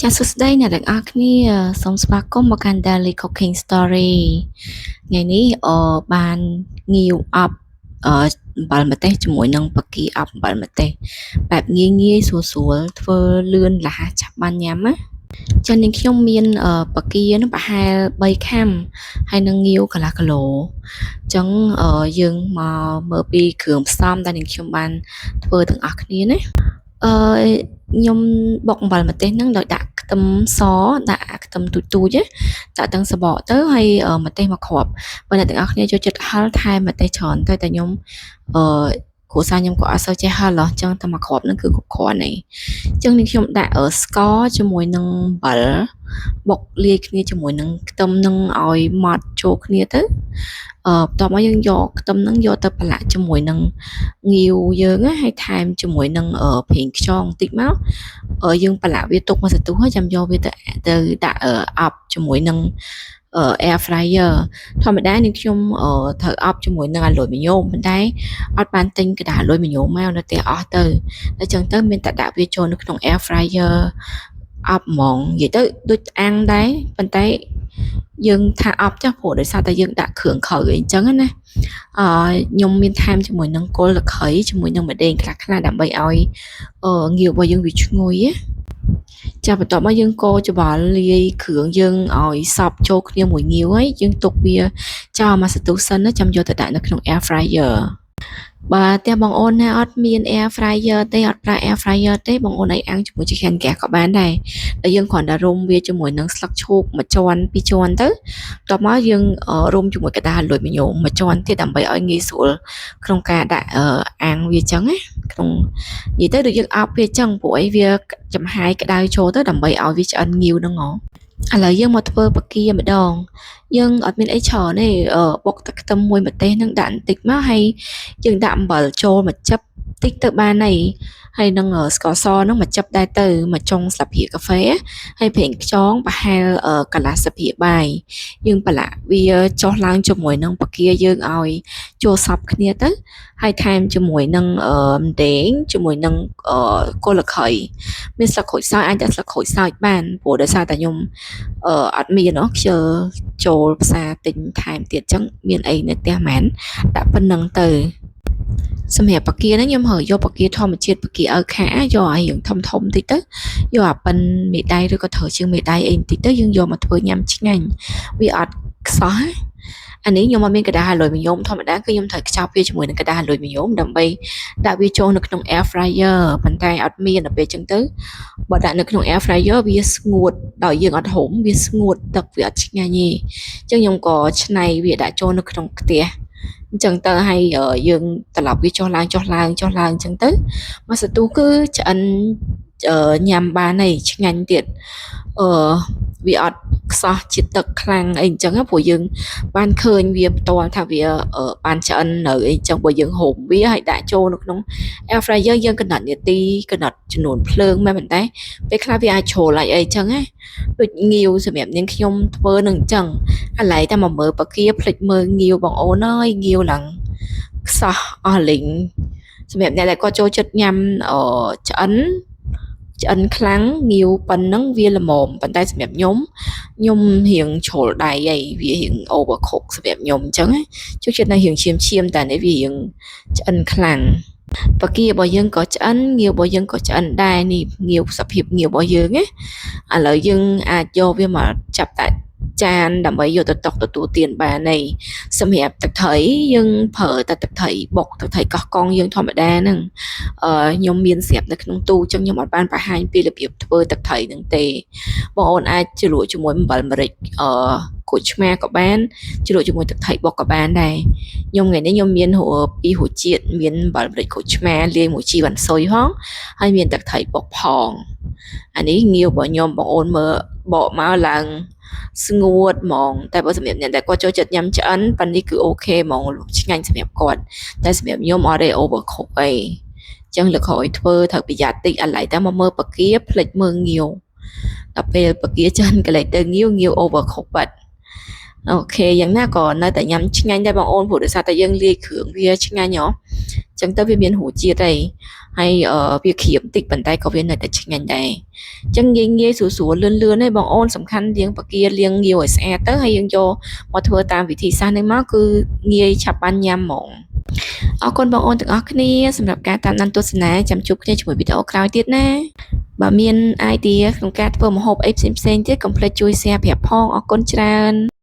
ចាសួស្តីអ្នកទាំងអស់គ្នាសូមស្វាគមន៍មកកាន់ Daily Cooking Story ថ្ងៃនេះបានងាវអប់អំបិលម្ទេសជាមួយនឹងបកាអប់អំបិលម្ទេសបែបងាយស្រួលធ្វើលឿនរហ័សឆាប់បានញ៉ាំណាចា៎នាងខ្ញុំមានបកានោះប្រហែល3ខាំហើយនឹងងាវកន្លះគីឡូអញ្ចឹងយើងមកមើលពីគ្រឿងផ្សំដែលនាងខ្ញុំបានធ្វើទាំងអស់គ្នាណាខ្ញុំបុកអំបិលម្ទេសហ្នឹងដោយដាក់ខ្ទឹមសដាក់ខ្ទឹមទូចៗដាក់ទាំងសបកទៅហើយម្ទេសមកគ្រាប់បើអ្នកទាំងអស់គ្នាចូលចិត្តហឹរថែមម្ទេសច្រើនទៅតែខ្ញុំគ្រួសារខ្ញុំក៏អត់សូវចេះហឹរអញ្ចឹងតែមកគ្រាប់ហ្នឹងគឺគ្រប់គ្រាន់ហើយអញ្ចឹងនេះខ្ញុំដាក់ស្ករជាមួយនឹងអំបិលបុកលាយគ្នាជាមួយនឹងខ្ទឹមនឹងឲ្យម៉ត់ចូលគ្នាទៅបន្ទាប់មកយើងយកខ្ទឹមហ្នឹងយកទៅប្រឡាក់ជាមួយនឹងងាវយើងហើយថែមជាមួយនឹងប្រេងខ្យងបន្តិចមកយើងប្រឡាក់វាទុកមួយសន្ទុះហើយចាំយកវាទៅដាក់អប់ជាមួយនឹងair fryer ធម្មតានាងខ្ញុំត្រូវអប់ជាមួយនឹងអាលុយមីញ៉ូមប៉ុន្តែអត់បានទិញក្តារអាលុយមីញ៉ូមមកនៅផ្ទះអស់ទៅអញ្ចឹងទៅមានតែដាក់វាចូលនៅក្នុង air fryer អប់ហ្មងនិយាយទៅដូចអាំងដែរប៉ុន្តែយើងថាអប់ចាស់ព្រោះដោយសារតែយើងដាក់គ្រឿងខៅអីអញ្ចឹងណាខ្ញុំមានថែមជាមួយនឹងគល់តក្រីជាមួយនឹងម្ដេងខ្លះដើម្បីឲ្យងាវរបស់យើងវាឈ្ងុយចាបន្ទាប់មកយើងកូរច្បល់លាយគ្រឿងយើងឲ្យសព្វចូលគ្នាមួយងាវហើយយើងទុកវាចោលមួយសន្ទុះសិនណាចាំយកទៅដាក់នៅក្នុង air fryer បើតែបងអូនណាអត់មាន air fryer ទេអត់ប្រើ air fryer ទេបងអូនឲ្យអាំងជាមួយ chicken gas ក៏បានដែរតែយើងគ្រាន់តែរុំវាជាមួយនឹងស្លឹកឈូកមួយជាន់ពីរជាន់ទៅបន្ទាប់មកយើងរុំជាមួយក្តារលួចមីញ៉ូមមួយជាន់ទៀតដើម្បីឲ្យងាយស្រួលក្នុងការដាក់អាំងវាចឹងណាក្នុងនិយាយទៅដូចយើងអប់វាចឹងព្រោះអីវាចំហាយក្តៅចូលទៅដើម្បីឲ្យវាឆ្អិនងាវហ្នឹងហ៎ឥឡូវយើងមកធ្វើបកាម្ដងយើងអត់មានអីច្រើនទេបុកទឹកខ្ទឹមមួយម្ទេសនឹងដាក់បន្តិចមកហើយយើងដាក់អំបិលចូលមួយចិបតិចទៅបានហើយនឹងស្ករសហ្នឹងមួយចិបដែរទៅមួយចុងស្លាបព្រាកាហ្វេហើយប្រេងខ្យងប្រហែលកន្លះស្លាបព្រាបាយយើងប្រឡាក់វាចុះឡើងជាមួយនឹងបកាយើងឲ្យចូលសព្វគ្នាទៅហើយថែមជាមួយនឹងម្ទេសជាមួយនឹងគល់តក្រីមានស្លឹកក្រូចសើចអាចដាក់ស្លឹកក្រូចសើចបានព្រោះដោយសារតែខ្ញុំអត់មានខ្ជិលចូលផ្សារទិញថែមទៀតអញ្ចឹងមានអីនៅផ្ទះមែនដាក់ប៉ុណ្្នឹងទៅសម្រាប់បកាហ្នឹងខ្ញុំរើយកបកាធម្មជាតិបកាអើខាយកឲ្យយើងធំតិចទៅយកអាប៉ិនមេដៃឬក៏ត្រូវជើងមេដៃអីបន្តិចទៅយើងយកមកធ្វើញ៉ាំឆ្ងាញ់វាអត់ខ្សោះអានេះខ្ញុំអត់មានក្តារអាលុយមីញ៉ូមធម្មតាគឺខ្ញុំត្រូវខ្ចប់វាជាមួយនឹងក្តារអាលុយមីញ៉ូមដើម្បីដាក់វាចូលនៅក្នុង air fryer ប៉ុន្តែអត់មានដល់ពេលអញ្ចឹងទៅបើដាក់នៅក្នុង air fryer វាស្ងួតដោយយើងអត់ហុំវាស្ងួតទឹកវាអត់ឆ្ងាញ់ទេអញ្ចឹងខ្ញុំក៏ច្នៃវាដាក់ចូលនៅក្នុងខ្ទះអញ្ចឹងទៅឲ្យយើងត្រឡប់វាចុះឡើងអញ្ចឹងទៅមកសន្ទុះគឺឆ្អិនញ៉ាំបានហើយឆ្ងាញ់ទៀតវាអត់ខ្សោះជាតិទឹកខ្លាំងអីអញ្ចឹងព្រោះយើងបានឃើញវាផ្ទាល់ថាវាបានឆ្អិននៅអីអញ្ចឹងបើយើងហូបវាហើយដាក់ចូលនៅក្នុង air fryer យើងកំណត់នាទីកំណត់ចំនួនភ្លើងមែនប៉ុន្តែពេលខ្លះវាអាចជ្រុលអីអញ្ចឹងណាដូចងាវសម្រាប់នាងខ្ញុំធ្វើនឹងអញ្ចឹងឥឡូវតែមកមើលបកាភ្លេចមើលងាវបងអូនអើយងាវឡើងខ្សោះអស់លីងសម្រាប់អ្នកដែលគាត់ចូលចិត្តញ៉ាំឆ្អិនខ្លាំងងាវប៉ុណ្ណឹងវាល្មមប៉ុន្តែសម្រាប់ខ្ញុំរៀងជ្រុលដៃហើយវារៀង overcook សម្រាប់ខ្ញុំអញ្ចឹងជួយចិត្តនៅរៀងឈាមតែនេះវារៀងឆ្អិនខ្លាំងបការបស់យើងក៏ឆ្អិនងាវរបស់យើងក៏ឆ្អិនដែរនេះងាវសភាពងាវរបស់យើងណាឥឡូវយើងអាចយកវាមកចាប់តែចានដើម្បីយកទៅតុកទទួលទានបានហើយសម្រាប់ទឹកត្រីយើងប្រើតែទឹកត្រីបុកទឹកត្រីកោះកុងយើងធម្មតាហ្នឹងខ្ញុំមានស្រាប់នៅក្នុងទូអញ្ចឹងខ្ញុំអត់បានបង្ហាញពីរបៀបធ្វើទឹកត្រីហ្នឹងទេបងអូនអាចជ្រលក់ជាមួយអំបិលម្រេចក្រូចឆ្មាក៏បានជ្រលក់ជាមួយទឹកត្រីបុកក៏បានដែរខ្ញុំថ្ងៃនេះខ្ញុំមានពីររសជាតិមានអំបិលម្រេចក្រូចឆ្មាលាយមួយជីវ៉ាន់ស៊ុយផងហើយមានទឹកត្រីបុកផងអានេះងាវរបស់ខ្ញុំបងអូនមើលបកមកឡើងស្ងួតហ្មងតែបើសម្រាប់អ្នកដែលគាត់ចូលចិត្តញ៉ាំឆ្អិនប៉ានេះគឺអូខេហ្មងឆ្ងាញ់សម្រាប់គាត់តែសម្រាប់ខ្ញុំអត់ទេ overcook អីចឹងលើក្រោយធ្វើត្រូវប្រយ័ត្នតិចឥឡូវតែមកមើលបកាភ្លេចមើលងាវដល់ពេលបកាឆ្អិនកន្លែងទៅងាវ overcook បាត់អូខេយ៉ាងណាក៏នៅតែញ៉ាំឆ្ងាញ់ដែរបងអូនព្រោះដោយសារតែយើងលាយគ្រឿងវាឆ្ងាញ់ហ៎ចឹងទៅវាមានរសជាតិអី ហើយវាក្រៀមតិចប៉ុន្តែក៏វានៅតែឆ្ងាញ់ដែរអញ្ចឹងងាយស្រួលលឿនទេបងអូនសំខាន់លាងបកាលាងងាវឲ្យស្អាតទៅហើយយើងយកមកធ្វើតាមវិធីសាស្ត្រនេះមកគឺងាយឆាប់បានញ៉ាំហ្មងអរគុណបងអូនទាំងអស់គ្នាសម្រាប់ការតាមដានទស្សនាចាំជួបគ្នាជាមួយវីដេអូក្រោយទៀតណាបើមាន idea ក្នុងការធ្វើម្ហូបអីផ្សេងៗទៀតកុំភ្លេចជួយ share ប្រាប់ផងអរគុណច្រើន